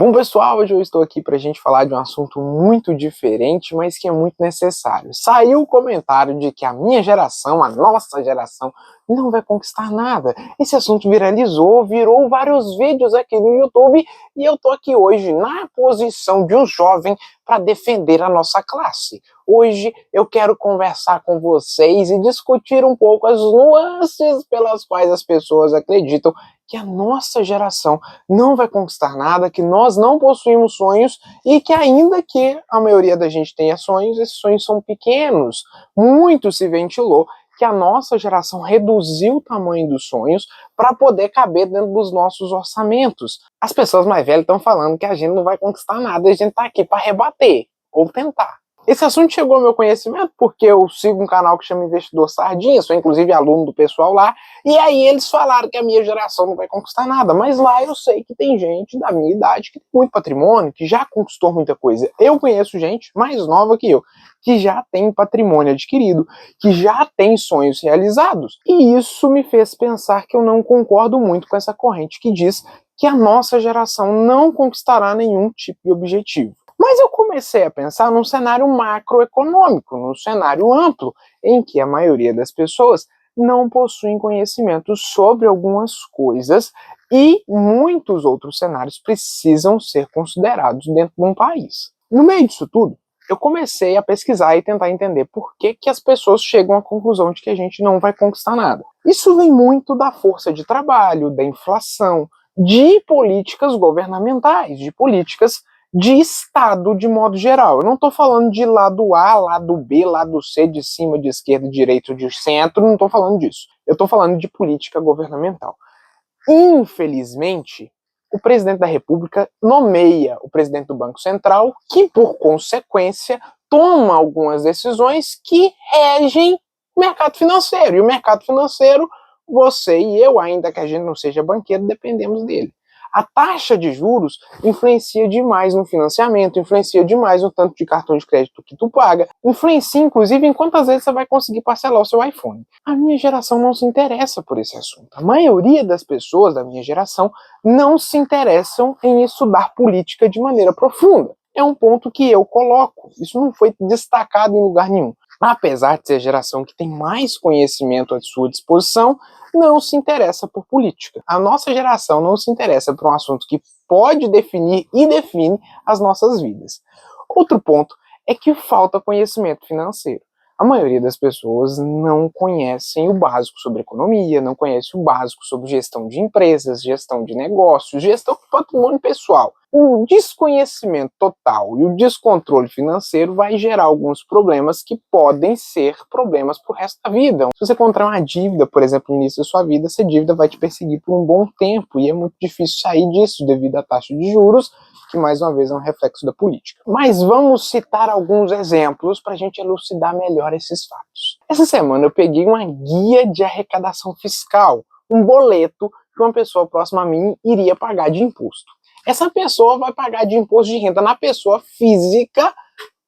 Bom, pessoal, hoje eu estou aqui para a gente falar de um assunto muito diferente, mas que é muito necessário. Saiu o comentário de que a minha geração, a nossa geração, não vai conquistar nada. Esse assunto viralizou, virou vários vídeos aqui no YouTube e eu estou aqui hoje na posição de um jovem para defender a nossa classe. Hoje eu quero conversar com vocês e discutir um pouco as nuances pelas quais as pessoas acreditam que a nossa geração não vai conquistar nada, que nós não possuímos sonhos e que ainda que a maioria da gente tenha sonhos, esses sonhos são pequenos. Muito se ventilou que a nossa geração reduziu o tamanho dos sonhos para poder caber dentro dos nossos orçamentos. As pessoas mais velhas estão falando que a gente não vai conquistar nada e a gente está aqui para rebater ou tentar. Esse assunto chegou ao meu conhecimento porque eu sigo um canal que chama Investidor Sardinha, sou inclusive aluno do pessoal lá, e aí eles falaram que a minha geração não vai conquistar nada, mas lá eu sei que tem gente da minha idade que tem muito patrimônio, que já conquistou muita coisa. Eu conheço gente mais nova que eu, que já tem patrimônio adquirido, que já tem sonhos realizados, e isso me fez pensar que eu não concordo muito com essa corrente que diz que a nossa geração não conquistará nenhum tipo de objetivo. Mas eu comecei a pensar num cenário macroeconômico, num cenário amplo, em que a maioria das pessoas não possuem conhecimento sobre algumas coisas e muitos outros cenários precisam ser considerados dentro de um país. No meio disso tudo, eu comecei a pesquisar e tentar entender por que as pessoas chegam à conclusão de que a gente não vai conquistar nada. Isso vem muito da força de trabalho, da inflação, de políticas governamentais, de políticas de Estado de modo geral. Eu não estou falando de lado A, lado B, lado C, de cima, de esquerda, de direita, de centro, não estou falando disso. Eu estou falando de política governamental. Infelizmente, o presidente da República nomeia o presidente do Banco Central, que, por consequência, toma algumas decisões que regem o mercado financeiro. E o mercado financeiro, você e eu, ainda que a gente não seja banqueiro, dependemos dele. A taxa de juros influencia demais no financiamento, influencia demais no tanto de cartão de crédito que tu paga, influencia inclusive em quantas vezes você vai conseguir parcelar o seu iPhone. A minha geração não se interessa por esse assunto. A maioria das pessoas da minha geração não se interessam em estudar política de maneira profunda. É um ponto que eu coloco. Isso não foi destacado em lugar nenhum. Apesar de ser a geração que tem mais conhecimento à sua disposição, não se interessa por política. A nossa geração não se interessa por um assunto que pode definir e define as nossas vidas. Outro ponto é que falta conhecimento financeiro. A maioria das pessoas não conhecem o básico sobre economia, não conhece o básico sobre gestão de empresas, gestão de negócios, gestão de patrimônio pessoal. O desconhecimento total e o descontrole financeiro vai gerar alguns problemas que podem ser problemas para o resto da vida. Se você contrair uma dívida, por exemplo, no início da sua vida, essa dívida vai te perseguir por um bom tempo e é muito difícil sair disso devido à taxa de juros, que mais uma vez é um reflexo da política. Mas vamos citar alguns exemplos para a gente elucidar melhor esses fatos. Essa semana eu peguei uma guia de arrecadação fiscal, um boleto que uma pessoa próxima a mim iria pagar de imposto. Essa pessoa vai pagar de imposto de renda na pessoa física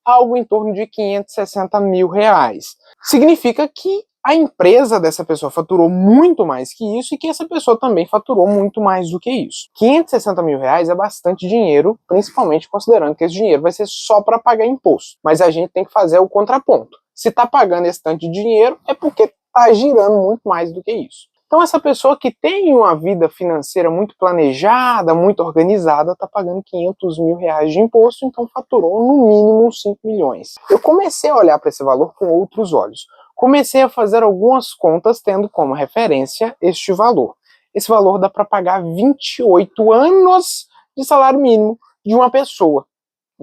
algo em torno de 560 mil reais. Significa que a empresa dessa pessoa faturou muito mais que isso e que essa pessoa também faturou muito mais do que isso. 560 mil reais é bastante dinheiro, principalmente considerando que esse dinheiro vai ser só para pagar imposto. Mas a gente tem que fazer o contraponto. Se está pagando esse tanto de dinheiro, é porque está girando muito mais do que isso. Então essa pessoa que tem uma vida financeira muito planejada, muito organizada, está pagando 500 mil reais de imposto, então faturou no mínimo 5 milhões. Eu comecei a olhar para esse valor com outros olhos. Comecei a fazer algumas contas tendo como referência este valor. Esse valor dá para pagar 28 anos de salário mínimo de uma pessoa.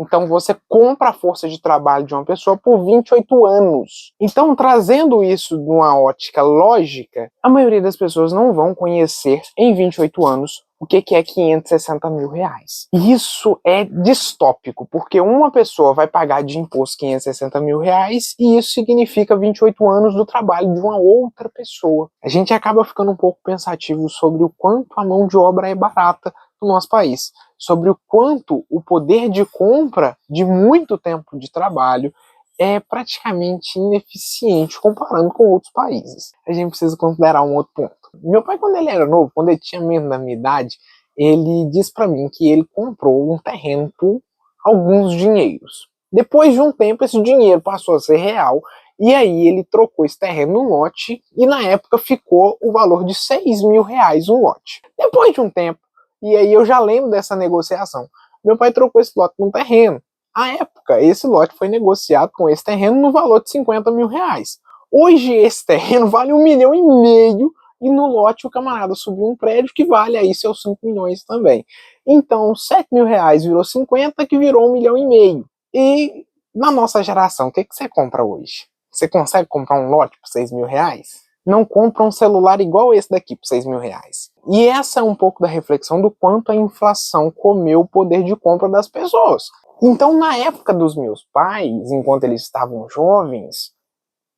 Então você compra a força de trabalho de uma pessoa por 28 anos. Então, trazendo isso numa ótica lógica, a maioria das pessoas não vão conhecer em 28 anos o que é 560 mil reais. Isso é distópico, porque uma pessoa vai pagar de imposto 560 mil reais e isso significa 28 anos do trabalho de uma outra pessoa. A gente acaba ficando um pouco pensativo sobre o quanto a mão de obra é barata no nosso país, sobre o quanto o poder de compra de muito tempo de trabalho é praticamente ineficiente comparando com outros países. A gente precisa considerar um outro ponto. Meu pai, quando ele era novo, quando ele tinha menos da minha idade, ele diz para mim que ele comprou um terreno por alguns dinheiros. Depois de um tempo, esse dinheiro passou a ser real, e aí ele trocou esse terreno no lote, e na época ficou o valor de R$6.000 um lote. Depois de um tempo, e aí eu já lembro dessa negociação, meu pai trocou esse lote num terreno. À época, esse lote foi negociado com esse terreno no valor de R$50.000. Hoje esse terreno vale R$1,5 milhão, e no lote o camarada subiu um prédio que vale aí seus 5 milhões também. Então, R$7.000 virou 50, que virou R$1,5 milhão. E na nossa geração, o que você compra hoje? Você consegue comprar um lote por R$6.000? Não compra um celular igual esse daqui por R$6.000. E essa é um pouco da reflexão do quanto a inflação comeu o poder de compra das pessoas. Então, na época dos meus pais, enquanto eles estavam jovens,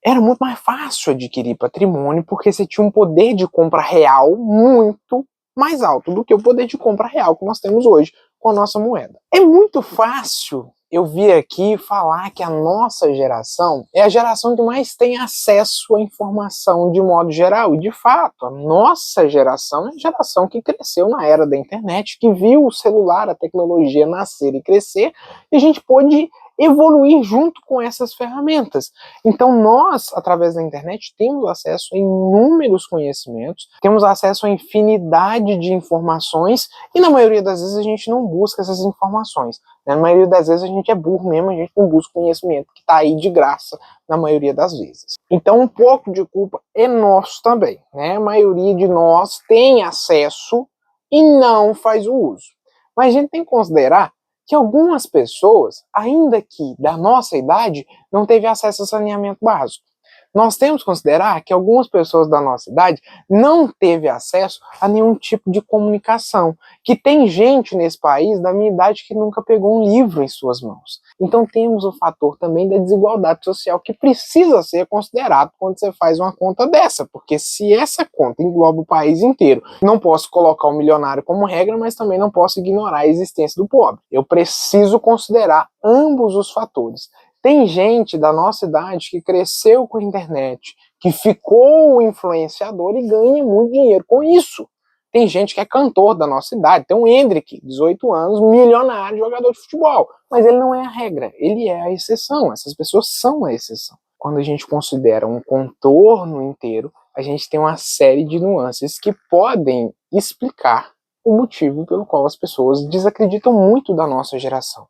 era muito mais fácil adquirir patrimônio, porque você tinha um poder de compra real muito mais alto do que o poder de compra real que nós temos hoje com a nossa moeda. É muito fácil eu vir aqui falar que a nossa geração é a geração que mais tem acesso à informação de modo geral. E, de fato, a nossa geração é a geração que cresceu na era da internet, que viu o celular, a tecnologia nascer e crescer, e a gente pôde evoluir junto com essas ferramentas. Então nós, através da internet, temos acesso a inúmeros conhecimentos, temos acesso a infinidade de informações, e na maioria das vezes a gente não busca essas informações. Na maioria das vezes a gente é burro mesmo, a gente não busca conhecimento que está aí de graça, na maioria das vezes. Então um pouco de culpa é nosso também, né? A maioria de nós tem acesso e não faz o uso. Mas a gente tem que considerar que algumas pessoas, ainda que da nossa idade, não teve acesso a saneamento básico. Nós temos que considerar que algumas pessoas da nossa idade não teve acesso a nenhum tipo de comunicação, que tem gente nesse país da minha idade que nunca pegou um livro em suas mãos. Então temos o fator também da desigualdade social, que precisa ser considerado quando você faz uma conta dessa, porque se essa conta engloba o país inteiro, não posso colocar o milionário como regra, mas também não posso ignorar a existência do pobre. Eu preciso considerar ambos os fatores. Tem gente da nossa idade que cresceu com a internet, que ficou influenciador e ganha muito dinheiro com isso. Tem gente que é cantor da nossa idade, tem um Hendrick, 18 anos, milionário, jogador de futebol. Mas ele não é a regra, ele é a exceção. Essas pessoas são a exceção. Quando a gente considera um contorno inteiro, a gente tem uma série de nuances que podem explicar o motivo pelo qual as pessoas desacreditam muito da nossa geração.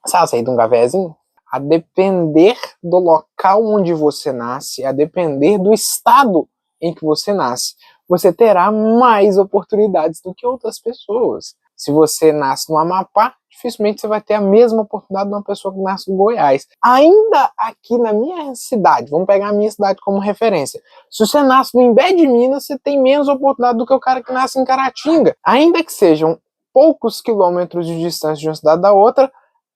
Sabe sair de um cafezinho? A depender do local onde você nasce, a depender do estado em que você nasce, você terá mais oportunidades do que outras pessoas. Se você nasce no Amapá, dificilmente você vai ter a mesma oportunidade de uma pessoa que nasce no Goiás. Ainda aqui na minha cidade, vamos pegar a minha cidade como referência, se você nasce no Imbé de Minas, você tem menos oportunidade do que o cara que nasce em Caratinga. Ainda que sejam poucos quilômetros de distância de uma cidade da outra,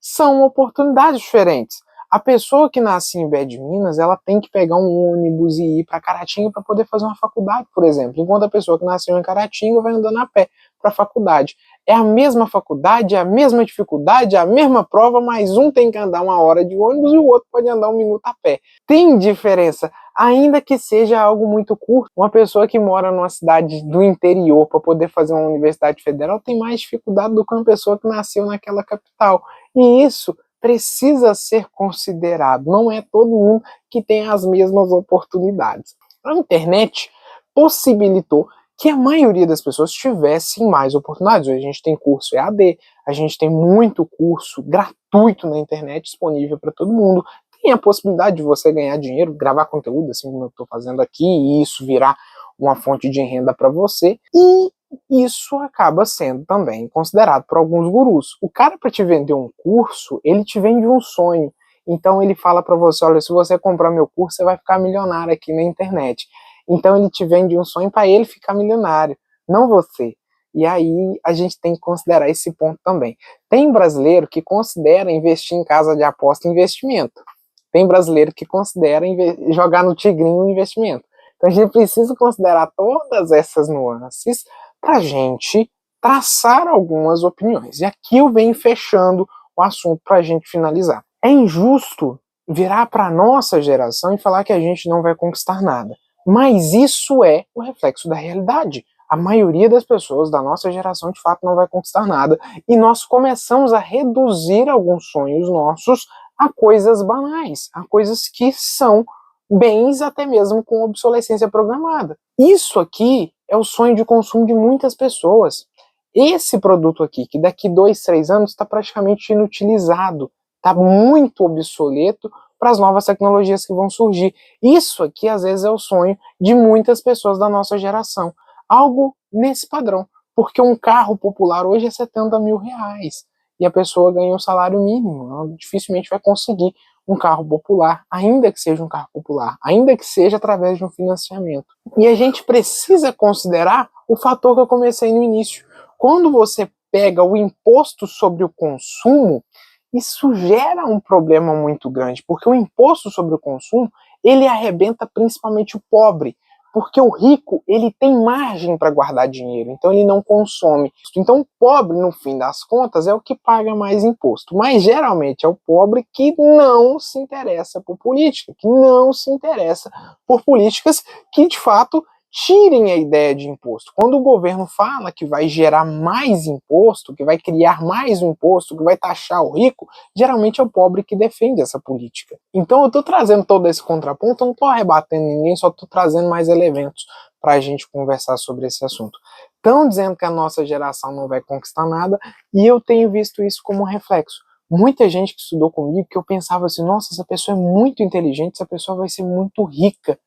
são oportunidades diferentes. A pessoa que nasce em Imbé de Minas, ela tem que pegar um ônibus e ir para Caratinga para poder fazer uma faculdade, por exemplo. Enquanto a pessoa que nasceu em Caratinga vai andando a pé para a faculdade. É a mesma faculdade, é a mesma dificuldade, é a mesma prova, mas um tem que andar 1 hora de ônibus e o outro pode andar 1 minuto a pé. Tem diferença, ainda que seja algo muito curto. Uma pessoa que mora numa cidade do interior para poder fazer uma universidade federal tem mais dificuldade do que uma pessoa que nasceu naquela capital. E isso precisa ser considerado. Não é todo mundo que tem as mesmas oportunidades. A internet possibilitou que a maioria das pessoas tivessem mais oportunidades. Hoje a gente tem curso EAD, a gente tem muito curso gratuito na internet disponível para todo mundo. Tem a possibilidade de você ganhar dinheiro, gravar conteúdo, assim como eu estou fazendo aqui, e isso virar uma fonte de renda para você. E isso acaba sendo também considerado por alguns gurus. O cara, para te vender um curso, ele te vende um sonho. Então ele fala para você, olha, se você comprar meu curso, você vai ficar milionário aqui na internet. Então ele te vende um sonho para ele ficar milionário, não você. E aí a gente tem que considerar esse ponto também. Tem brasileiro que considera investir em casa de aposta investimento. Tem brasileiro que considera jogar no tigrinho investimento. Então a gente precisa considerar todas essas nuances para a gente traçar algumas opiniões. E aqui eu venho fechando o assunto para a gente finalizar. É injusto virar para a nossa geração e falar que a gente não vai conquistar nada. Mas isso é o reflexo da realidade. a maioria das pessoas da nossa geração de fato não vai conquistar nada, e nós começamos a reduzir alguns sonhos nossos a coisas banais, a coisas que são bens até mesmo com obsolescência programada. Isso aqui é o sonho de consumo de muitas pessoas. Esse produto aqui, que daqui 2, 3 anos está praticamente inutilizado, está muito obsoleto para as novas tecnologias que vão surgir. Isso aqui, às vezes, é o sonho de muitas pessoas da nossa geração. Algo nesse padrão. Porque um carro popular hoje é 70 mil reais. E a pessoa ganha um salário mínimo. Ela dificilmente vai conseguir um carro popular, ainda que seja um carro popular, ainda que seja através de um financiamento. E a gente precisa considerar o fator que eu comecei no início. Quando você pega o imposto sobre o consumo, isso gera um problema muito grande, porque o imposto sobre o consumo, ele arrebenta principalmente o pobre, porque o rico, ele tem margem para guardar dinheiro, então ele não consome. Então o pobre, no fim das contas, é o que paga mais imposto, mas geralmente é o pobre que não se interessa por política, que não se interessa por políticas que, de fato, tirem a ideia de imposto. Quando o governo fala que vai gerar mais imposto, que vai criar mais um imposto, que vai taxar o rico, geralmente é o pobre que defende essa política. Então eu estou trazendo todo esse contraponto, eu não estou rebatendo ninguém, só estou trazendo mais elementos para a gente conversar sobre esse assunto. Estão dizendo que a nossa geração não vai conquistar nada, e eu tenho visto isso como um reflexo. Muita gente que estudou comigo, que eu pensava assim, nossa, essa pessoa é muito inteligente, essa pessoa vai ser muito rica.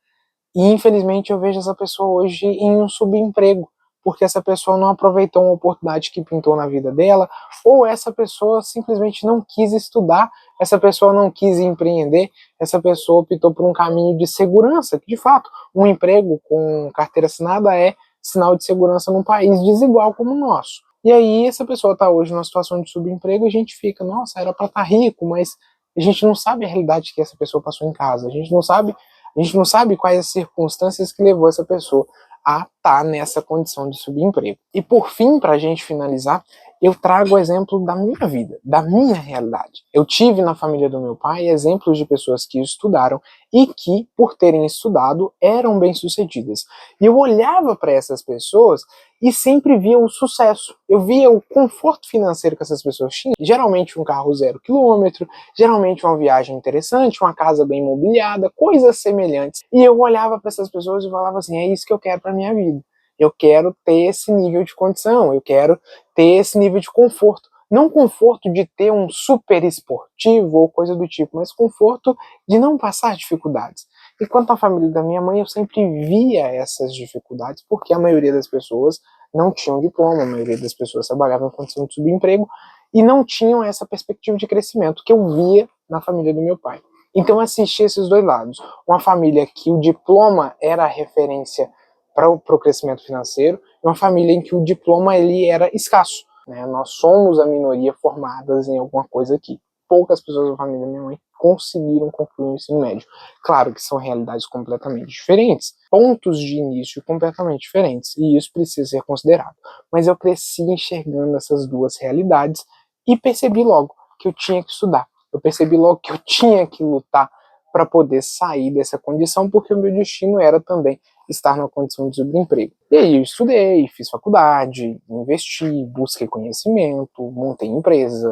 E infelizmente eu vejo essa pessoa hoje em um subemprego, porque essa pessoa não aproveitou uma oportunidade que pintou na vida dela, ou essa pessoa simplesmente não quis estudar, essa pessoa não quis empreender, essa pessoa optou por um caminho de segurança, que de fato, um emprego com carteira assinada é sinal de segurança num país desigual como o nosso. E aí essa pessoa está hoje numa situação de subemprego e a gente fica, nossa, era para estar rico, mas a gente não sabe a realidade que essa pessoa passou em casa, a gente não sabe quais as circunstâncias que levou essa pessoa a estar nessa condição de subemprego. E por fim, para a gente finalizar, eu trago o exemplo da minha vida, da minha realidade. Eu tive na família do meu pai exemplos de pessoas que estudaram e que, por terem estudado, eram bem-sucedidas. E eu olhava para essas pessoas e sempre via o sucesso. Eu via o conforto financeiro que essas pessoas tinham. Geralmente um carro 0 km, geralmente uma viagem interessante, uma casa bem mobiliada, coisas semelhantes. E eu olhava para essas pessoas e falava assim, é isso que eu quero para minha vida. Eu quero ter esse nível de condição, eu quero ter esse nível de conforto. Não conforto de ter um super esportivo ou coisa do tipo, mas conforto de não passar dificuldades. E quanto à família da minha mãe, eu sempre via essas dificuldades, porque a maioria das pessoas não tinham diploma, a maioria das pessoas trabalhavam em condição de subemprego e não tinham essa perspectiva de crescimento que eu via na família do meu pai. Então eu assisti esses dois lados. Uma família que o diploma era a referência para o crescimento financeiro, e uma família em que o diploma ele era escasso. Né? Nós somos a minoria formadas em alguma coisa aqui. Poucas pessoas da família da minha mãe conseguiram concluir o ensino médio. Claro que são realidades completamente diferentes, pontos de início completamente diferentes, e isso precisa ser considerado. Mas eu cresci enxergando essas duas realidades e percebi logo que eu tinha que estudar. Eu percebi logo que eu tinha que lutar para poder sair dessa condição, porque o meu destino era também estar numa condição de subemprego. E aí eu estudei, fiz faculdade, investi, busquei conhecimento, montei empresa,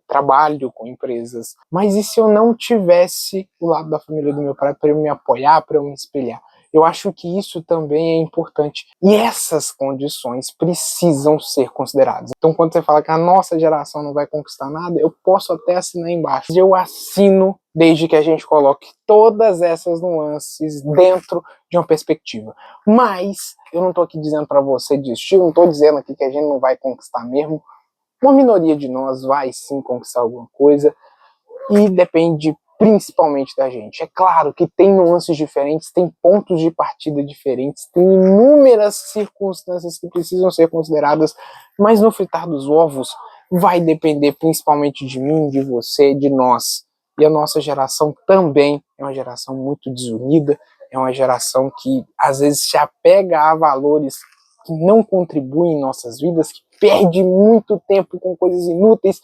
trabalho com empresas. Mas e se eu não tivesse o lado da família do meu pai para eu me apoiar, para eu me espelhar? Eu acho que isso também é importante. E essas condições precisam ser consideradas. Então, quando você fala que a nossa geração não vai conquistar nada, eu posso até assinar embaixo. Eu assino desde que a gente coloque todas essas nuances dentro de uma perspectiva. Mas eu não estou aqui dizendo para você desistir, não estou dizendo aqui que a gente não vai conquistar mesmo. Uma minoria de nós vai sim conquistar alguma coisa e depende principalmente da gente. É claro que tem nuances diferentes, tem pontos de partida diferentes, tem inúmeras circunstâncias que precisam ser consideradas, mas no fritar dos ovos vai depender principalmente de mim, de você, de nós. E a nossa geração também é uma geração muito desunida, é uma geração que às vezes se apega a valores que não contribuem em nossas vidas, que perde muito tempo com coisas inúteis.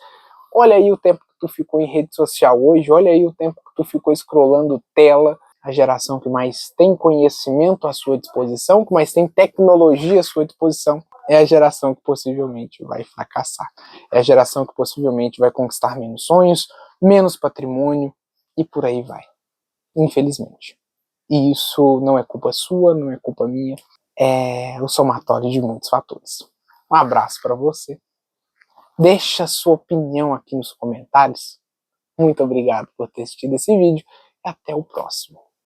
Olha aí o tempo que tu ficou em rede social hoje, olha aí o tempo que tu ficou scrollando tela. a geração que mais tem conhecimento à sua disposição, que mais tem tecnologia à sua disposição, é a geração que possivelmente vai fracassar. É a geração que possivelmente vai conquistar menos sonhos, menos patrimônio e por aí vai. Infelizmente. E isso não é culpa sua, não é culpa minha, é o somatório de muitos fatores. Um abraço para você. Deixa sua opinião aqui nos comentários. Muito obrigado por ter assistido esse vídeo e até o próximo.